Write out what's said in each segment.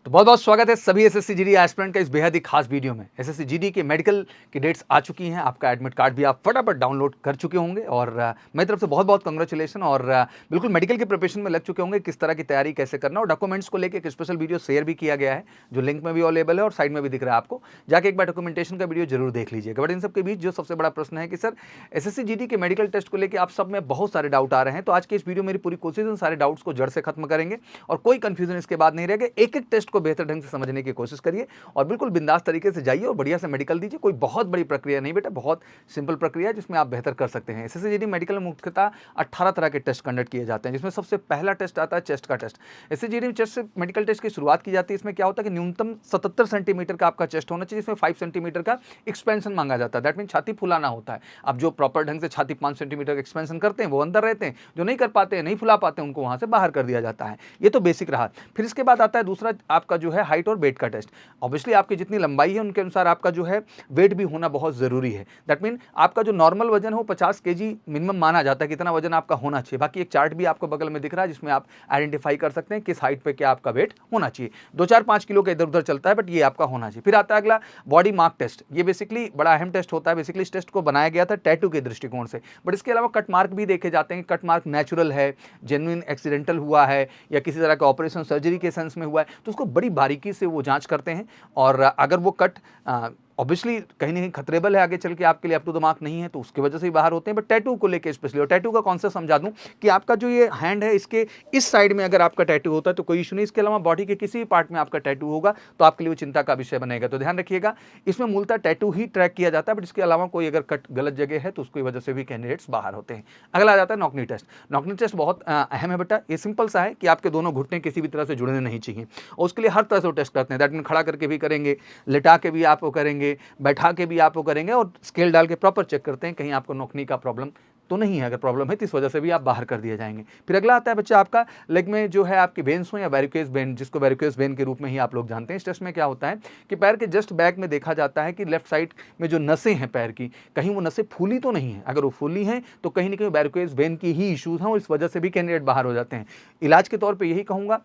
तो बहुत बहुत स्वागत है सभी एसएससी जीडी एस्पिरेंट का इस बेहद ही खास वीडियो में। एसएससी जीडी के मेडिकल की डेट्स आ चुकी हैं, आपका एडमिट कार्ड भी आप फटाफट डाउनलोड कर चुके होंगे और मेरी तरफ से बहुत बहुत कंग्रेचुलेशन और बिल्कुल मेडिकल के प्रिपरेशन में लग चुके होंगे, किस तरह की तैयारी कैसे करना और डॉक्यूमेंट्स को लेकर एक स्पेशल वीडियो शेयर भी किया गया है जो लिंक में भी अवेलेबल है और साइड में भी दिख रहा है आपको, जाके एक बार डॉक्यूमेंटेशन का वीडियो जरूर देख लीजिएगा। बट इन सबके बीच जो सबसे बड़ा प्रश्न है कि सर एसएससी जीडी के मेडिकल टेस्ट को लेकर आप सब में बहुत सारे डाउट आ रहे हैं, तो आज के इस वीडियो मेरी पूरी कोशिश उन सारे डाउट्स को जड़ से खत्म करेंगे और कोई कंफ्यूजन इसके बाद नहीं रहेगा। एक एक टेस्ट को बेहतर ढंग से समझने की कोशिश करिए और बिल्कुल बिंदास तरीके से जाइए और बढ़िया से मेडिकल दीजिए। कोई बहुत बड़ी प्रक्रिया नहीं बेटा, बहुत सिंपल प्रक्रिया है जिसमें आप बेहतर कर सकते हैं। एसएससी जीडी मेडिकल में मुख्यतः 18 तरह के टेस्ट कंडक्ट किए जाते हैं, जिसमें सबसे पहला टेस्ट आता है चेस्ट का टेस्ट। एसएससी जीडी में चेस्ट से मेडिकल टेस्ट की शुरुआत की जाती है। इसमें क्या होता है कि न्यूनतम 77 सेंटीमीटर का आपका चेस्ट होना चाहिए, जिसमें 5 सेंटीमीटर का एक्सपेंशन मांगा जाता है। दैट मीन छाती फुलाना होता है। अब जो प्रॉपर ढंग से छाती 5 सेंटीमीटर का एक्सपेंशन करते हैं वो अंदर रहते हैं, जो नहीं कर पाते हैं, नहीं फुला पाते हैं, उनको वहां से बाहर कर दिया जाता है। ये तो बेसिक रहा। फिर इसके बाद आता है दूसरा आपका जो है हाइट और वेट का टेस्ट। ऑब्वियसली आपकी जितनी लंबाई है उनके अनुसार आपका जो है वेट भी होना बहुत जरूरी है। दैट मीन आपका जो नॉर्मल वजन है वो 50 केजी मिनिमम माना जाता है, कितना वजन आपका होना चाहिए। बाकी एक चार्ट भी आपको बगल में दिख रहा है जिसमें आप आइडेंटिफाई कर सकते हैं किस हाइट पे क्या आपका वेट होना चाहिए। 2-4-5 किलो का इधर उधर चलता है, बट ये आपका होना चाहिए। फिर आता है अगला बॉडी मार्क टेस्ट। ये बेसिकली बड़ा अहम टेस्ट होता है। बेसिकली इस टेस्ट को बनाया गया था टैटू के दृष्टिकोण से, बट इसके अलावा कट मार्क भी देखे जाते हैं। कट मार्क नेचुरल है, जेन्युइन एक्सीडेंटल हुआ है या किसी तरह का ऑपरेशन सर्जरी के सेंस में हुआ है, तो उसको बड़ी बारीकी से वो जांच करते हैं। और अगर वो कट ऑब्वियसली कहीं ना कहीं खतरेबल है, आगे चल के आपके लिए अप टू द मार्क नहीं है, तो उसकी वजह से ही बाहर होते हैं। बट टैटू को लेके स्पेशली, और टैटू का कॉन्सेप्ट समझा दूं कि आपका जो ये हैंड है इसके इस साइड में अगर आपका टैटू होता है तो कोई इशू नहीं। इसके अलावा बॉडी के किसी भी पार्ट में आपका टैटू होगा तो आपके लिए वो चिंता का विषय बनेगा। तो ध्यान रखिएगा, इसमें मूलतः टैटू ही ट्रैक किया जाता है, बट इसके अलावा कोई अगर कट गलत जगह है तो उसकी वजह से भी कैंडिडेट्स बाहर होते हैं। अगला आ जाता है नॉकनी टेस्ट। नॉकनी टेस्ट बहुत अहम है बेटा। ये सिंपल सा है कि आपके दोनों घुटने किसी भी तरह से जुड़ने नहीं चाहिए और उसके लिए हर तरह से टेस्ट करते हैं। दैट मीन खड़ा करके भी करेंगे, लेटा के भी आप वो करेंगे, बैठा के भी आप वो करेंगे और स्केल डाल के प्रॉपर चेक करते हैं कहीं आपको नोकनी का प्रॉब्लम तो नहीं है। अगर प्रॉब्लम है तो इस वजह से भी आप बाहर कर दिए जाएंगे। फिर अगला आता है बच्चा आपका लेग में जो है आपकी वेन्स हो या वेरिकोस वेन, जिसको वेरिकोस वेन के रूप में ही आप लोग जानते हैं। इस टेस्ट में क्या होता है कि पैर के जस्ट बैक में देखा जाता है कि लेफ्ट साइड में जो नसें हैं पैर की, कहीं वो नसें फूली तो नहीं है। अगर वो फूली हैं तो कहीं ना कहीं वेरिकोस वेन की ही इश्यूज हैं और इस वजह से भी कैंडिडेट बाहर हो जाते हैं। इलाज के तौर पर यही कहूँगा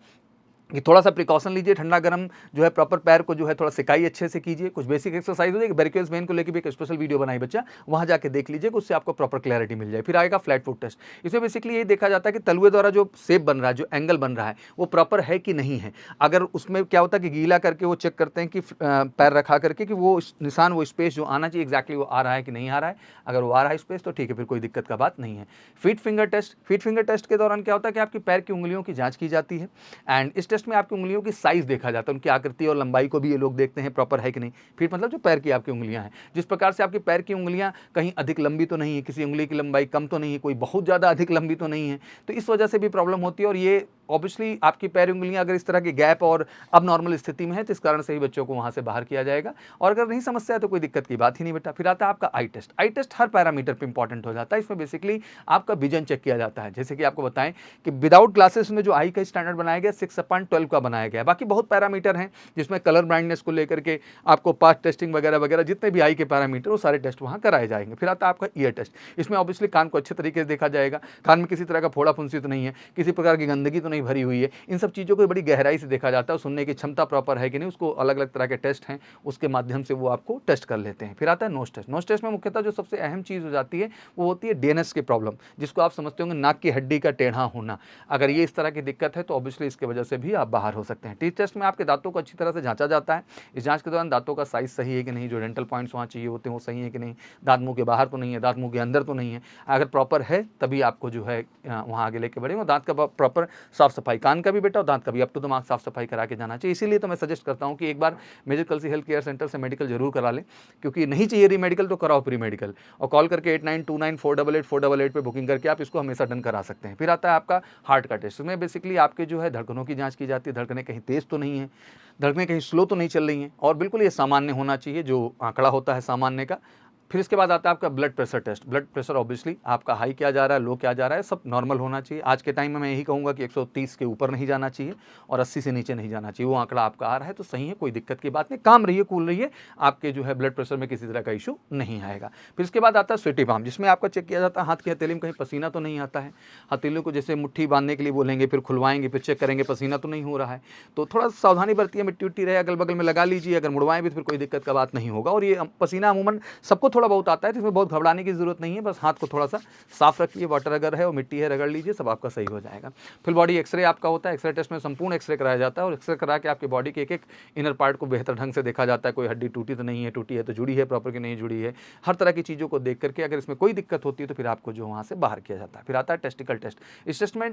कि थोड़ा सा प्रिकॉशन लीजिए, ठंडा गर्म जो है प्रॉपर पैर को जो है थोड़ा सिकाई अच्छे से कीजिए। कुछ बेसिक एक्सरसाइज हो जाए, वेरिकोस वेन को लेकर भी एक स्पेशल वीडियो बनाई बच्चा, वहां जाके देख लीजिए, उससे आपको प्रॉपर क्लैरिटी मिल जाए। फिर आएगा फ्लैट फुट टेस्ट। इसमें बेसिकली ये देखा जाता है कि तलुए द्वारा जो शेप बन रहा है, जो एंगल बन रहा है, वो प्रॉपर है कि नहीं है। अगर उसमें क्या होता है कि गीला करके वो चेक करते हैं कि पैर रखा करके कि वो निशान, वो स्पेस जो आना चाहिए एग्जैक्टली वो आ रहा है कि नहीं आ रहा है। अगर वो आ रहा है स्पेस तो ठीक है, फिर कोई दिक्कत का बात नहीं है। Feet finger test. Feet finger test के दौरान क्या होता है कि आपकी पैर की उंगलियों की जांच की जाती है एंड इस टेस्ट में आपकी उंगलियों की साइज देखा जाता है, उनकी आकृति और लंबाई को भी ये लोग देखते हैं प्रॉपर है कि नहीं। फिर मतलब जो पैर की आपकी उंगलियां हैं, जिस प्रकार से आपकी पैर की उंगलियां कहीं अधिक लंबी तो नहीं है, किसी उंगली की लंबाई कम तो नहीं है, कोई बहुत ज़्यादा अधिक लंबी तो नहीं है, तो इस वजह से भी प्रॉब्लम होती है। और ये ऑब्वियसली आपकी पैर उंगलियां अगर इस तरह की गैप और अब नॉर्मल स्थिति में है तो इस कारण से ही बच्चों को वहां से बाहर किया जाएगा। और अगर नहीं समस्या है तो कोई दिक्कत की बात ही नहीं बेटा। फिर आता है आपका आई टेस्ट। आई टेस्ट हर पैरामीटर पे इंपॉर्टेंट हो जाता है। इसमें बेसिकली आपका विजन चेक किया जाता है। जैसे कि आपको बताएं कि विदाउट ग्लासेस में जो आई का स्टैंडर्ड बनाया गया 6/12 का बनाया गया है। बाकी बहुत पैरामीटर हैं जिसमें कलर ब्लाइंडनेस को लेकर के आपको पाथ टेस्टिंग वगैरह वगैरह जितने भी आई के पैरामीटर वो सारे टेस्ट वहाँ कराए जाएंगे। फिर आता है आपका ईयर टेस्ट। इसमें ऑब्वियसली कान को अच्छे तरीके से देखा जाएगा, कान में किसी तरह का फोड़ा फुंसी तो नहीं है, किसी प्रकार की गंदगी तो नहीं भरी हुई है, इन सब चीज़ों को बड़ी गहराई से देखा जाता है। सुनने की क्षमता प्रॉपर है कि नहीं, उसको अलग अलग तरह के टेस्ट हैं, उसके माध्यम से वो आपको टेस्ट कर लेते हैं। फिर आता है नोज टेस्ट। नोज टेस्ट में मुख्यतः जो सबसे अहम चीज़ हो जाती है वो होती है डीएनएस की प्रॉब्लम, जिसको आप समझते होंगे नाक की हड्डी का टेढ़ा होना। अगर ये इस तरह की दिक्कत है तो ऑब्वियसली इसकी वजह से भी आप बाहर हो सकते हैं। टीथ टेस्ट में आपके दांतों को अच्छी तरह से जांचा जाता है। इस जांच के दौरान दांतों का साइज सही है कि नहीं, जो डेंटल पॉइंट्स वहाँ चाहिए होते हैं वो सही है कि नहीं, दांत मुंह के बाहर तो नहीं है, दांत मुंह के अंदर तो नहीं है। अगर प्रॉपर है तभी आपको जो है वहाँ आगे लेके बढ़ेंगे। दांत का प्रॉपर साफ सफाई, कान का भी बेटा और दांत का भी अप टू द मार्क साफ सफाई करा के जाना चाहिए। इसीलिए तो मैं सजेस्ट करता हूँ कि एक बार major Kalsi health care centre से मेडिकल जरूर करा लें, क्योंकि नहीं चाहिए री मेडिकल तो कराओ प्री मेडिकल, और कॉल करके 8929488488 पे बुकिंग करके आप इसको हमेशा डन करा सकते हैं। फिर आता है आपका हार्ट का टेस्ट। उसमें बेसिकली आपके जो है धड़कनों की जांच की जाती है, धड़कनें कहीं तेज तो नहीं है, धड़कनें कहीं स्लो तो नहीं चल रही हैं, और बिल्कुल ये सामान्य होना चाहिए, जो आंकड़ा होता है सामान्य का। फिर इसके बाद आता है आपका blood pressure test. Blood pressure obviously आपका हाई क्या जा रहा है, लो क्या जा रहा है, सब नॉर्मल होना चाहिए। आज के टाइम में मैं यही कहूँगा कि 130 के ऊपर नहीं जाना चाहिए और 80 से नीचे नहीं जाना चाहिए। वो आंकड़ा आपका आ रहा है तो सही है, कोई दिक्कत की बात नहीं, काम रहिए, कूल रहिए, आपके जो है ब्लड प्रेशर में किसी तरह का इशू नहीं आएगा। फिर इसके बाद आता है स्वेटी पाम, जिसमें आपका चेक किया जाता है हाथ की हथेली में कहीं पसीना तो नहीं आता है। हथेली को जैसे मुट्ठी बांधने के लिए बोलेंगे, फिर खुलवाएंगे, फिर चेक करेंगे पसीना तो नहीं हो रहा है, तो थोड़ा सावधानी बरतिए, मिट्टी उट्टी रहे अगल बगल में लगा लीजिए, अगर मुड़वाएं भी तो फिर कोई दिक्कत का बात नहीं होगा। और ये पसीना अमूमन सबको थोड़ा बहुत आता है, तो इसमें बहुत घबराने की जरूरत नहीं है, बस हाथ को थोड़ा सा साफ रखिए, वाटर अगर है और मिट्टी है रगड़ लीजिए, सब आपका सही हो जाएगा। फिर बॉडी एक्सरे आपका होता है, एक्सरे टेस्ट में संपूर्ण एक्सरे कराया जाता है और एक्सरे करा के आपकी बॉडी के एक एक इनर पार्ट को बेहतर ढंग से देखा जाता है, कोई हड्डी टूटी तो नहीं है, टूटी है तो जुड़ी है प्रॉपर की नहीं जुड़ी है, हर तरह की चीज़ों को देख करके अगर इसमें कोई दिक्कत होती है तो फिर आपको जो वहाँ से बाहर किया जाता है। फिर आता है टेस्टिकल टेस्ट। इस टेस्ट में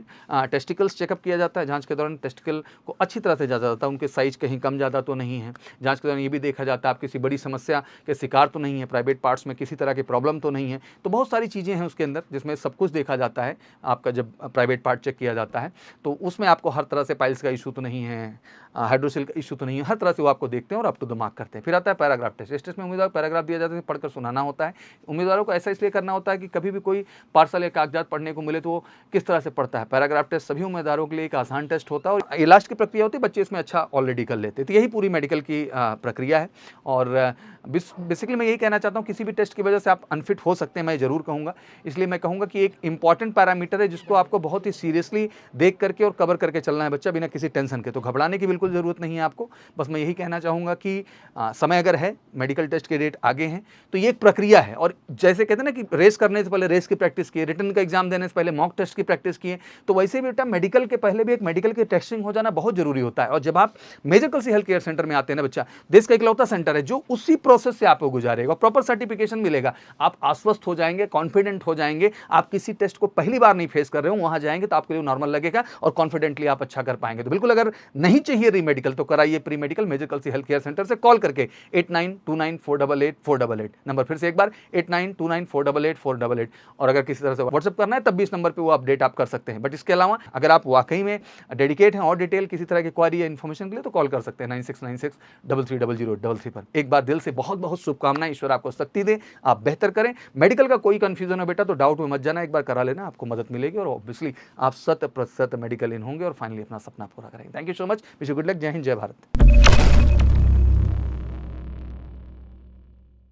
टेस्टिकल्स चेकअप किया जाता है, जांच के दौरान टेस्टिकल को अच्छी तरह से जांचा जाता है, उनके साइज कहीं कम ज़्यादा तो नहीं है, जांच के दौरान ये भी देखा जाता है आप किसी बड़ी समस्या के शिकार तो नहीं है, प्राइवेट पार्ट्स में किसी तरह की प्रॉब्लम तो नहीं है, तो बहुत सारी चीज़ें हैं उसके अंदर जिसमें सब कुछ देखा जाता है। आपका जब प्राइवेट पार्ट चेक किया जाता है तो उसमें आपको हर तरह से पाइल्स का इशू तो नहीं है, हाइड्रोसिल का इशू तो नहीं है, हर तरह से वो आपको देखते हैं और अप टू द मार्क करते हैं। फिर आता है पैराग्राफ टेस्ट। इस टेस्ट में उम्मीदवार पैराग्राफ दिया जाता है, पढ़कर सुनाना होता है। उम्मीदवारों को ऐसा इसलिए करना होता है कि कभी भी कोई पार्सल या कागजात पढ़ने को मिले तो वो किस तरह से पढ़ता है। पैराग्राफ टेस्ट सभी उम्मीदवारों के लिए एक आसान टेस्ट होता है और ये लास्ट की प्रक्रिया होती है, बच्चे इसमें अच्छा ऑलरेडी कर लेते हैं। तो यही पूरी मेडिकल की प्रक्रिया है और बेसिकली मैं यही कहना चाहता हूँ, किसी भी टेस्ट की वजह से आप अनफिट हो सकते हैं, मैं ज़रूर कहूँगा। इसलिए मैं कहूँगा कि एक इंपॉर्टेंट पैरामीटर है जिसको आपको बहुत ही सीरियसली देख करके और कवर करके चलना है बच्चा, बिना किसी टेंशन के। तो घबराने की बिल्कुल ज़रूरत नहीं है आपको, बस मैं यही कहना चाहूँगा कि समय अगर है, मेडिकल टेस्ट के डेट आगे हैं, तो ये एक प्रक्रिया है। और जैसे कहते हैं ना कि रेस करने से पहले रेस की प्रैक्टिस किए, रिटन का एग्जाम देने से पहले मॉक टेस्ट की प्रैक्टिस किए, तो वैसे भी बेटा मेडिकल के पहले भी एक मेडिकल की टेस्टिंग हो जाना बहुत जरूरी होता है। और जब आप major Kalsi health care centre में आते हैं ना बच्चा, देश का इकलौता सेंटर है जो उसी प्रोसेस से आपको गुजारेगा, प्रॉपर सर्टिफिकेशन मिलेगा, आप आश्वस्त हो जाएंगे, कॉन्फिडेंट हो जाएंगे, आप किसी टेस्ट को पहली बार नहीं फेस कर रहे हो, वहां जाएंगे तो आपके लिए नॉर्मल लगेगा और कॉन्फिडेंटली आप अच्छा कर पाएंगे। तो बिल्कुल अगर नहीं चाहिए री मेडिकल तो कराइए pre medical major Kalsi health care centre से कॉल करके 8929488488 नंबर, फिर से एक बार 8929488488। और अगर किसी तरह से व्हाट्सएप करना है तब भी इस नंबर पे वो अपडेट आप कर सकते हैं। बट इसके अलावा अगर आप वाकई में डेडिकेट हैं और डिटेल किसी तरह की क्वारी या इन्फॉर्मेशन के लिए तो कॉल कर सकते हैं 9696330033 पर। एक बार दिल से बहुत बहुत शुभकामनाएं, ईश्वर आपको शक्ति दे, आप बेहतर करें। मेडिकल का कोई कंफ्यूजन हो बेटा तो डाउट में मत जाना, एक बार करा लेना, आपको मदद मिलेगी और ऑब्वियसली आप 100% मेडिकल इन होंगे और फाइनली अपना सपना पूरा करेंगे। Thank you so much, wish you good luck, जय हिंद, जय भारत।